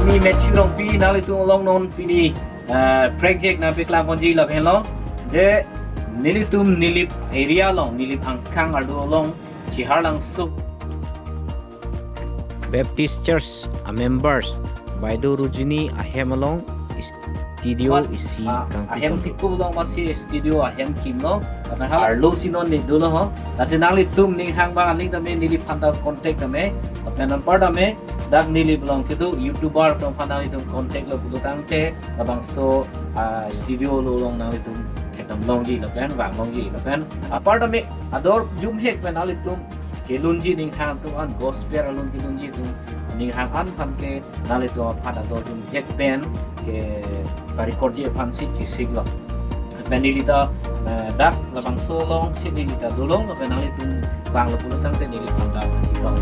มีเม็ดชิลงปีนาลิตุลงนนปีนี้project na pikla konji la phen lo je nilitum nilip area long nilip angkhang ardu long chihar lang su Baptist Church a members Baidu Rujini ahem along studio isi ahem thikku long masi studio ahem kim lo apna har lo sinon ni dulo ho tase nalitum ning hang ba ning tame nilip phanda contact tame apna number tame dak nilip long kitu youtuber tong phana litum contact lo bulutang te labang so studio lo long nalitum thekam long ji lapen wa long ji lapen apart tame ador jum hek pe nalitum kelunji ning hang tu an gospel alun kelunji tu ning hang an phan ke nalitum phada do jum hek pen ke record je phan si ki siglo penilita dak labang so long sinilita dolong lapen nalitum bang lo bulutang te nilip phanda long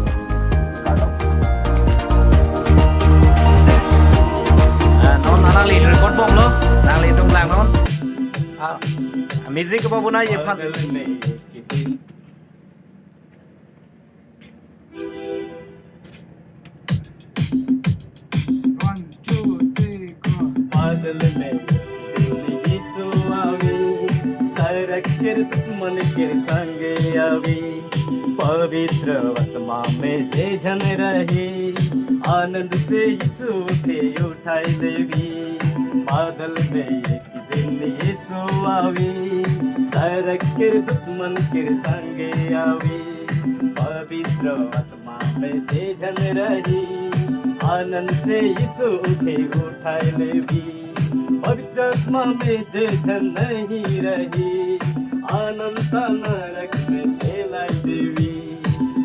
non nang li record bom lo nang li tung lang non music ko babuna ye phan बादल में यीशु आवी सरक के मन के संग आवी पवित्र आत्मा में जे जन रही आनंद से यीशु के उठाई देवी बादल में एक दिन यीशु आवी सरक के मन के संग आवी पवित्र आत्मा में जे जन रही आनंद से यीशु के उठाई लेवी पवित्र आत्मा में जे जन नहीं रही आनंद नरक में फैलाई देवी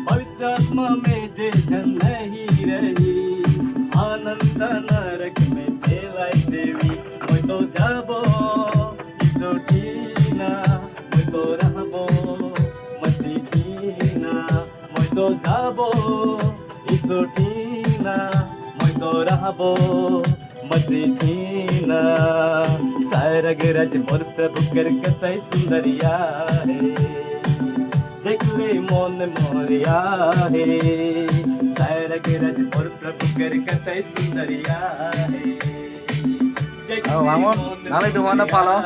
पवित्र आत्मा में जे जन नहीं रही आनंद नरक में फैलाई देवी मैं तो जाबो यीशु टीना मैं तो रहबो मसीह टीना मैं तो जाबो यीशु टीना मैं तो रहबो मसीह टीना सारग रज मोर प्रभु कर कतई सुंदरिया है देखले मन मोरिया है सारग रज मोर प्रभु कर कतई सुंदरिया है wangon nang li tung anda palo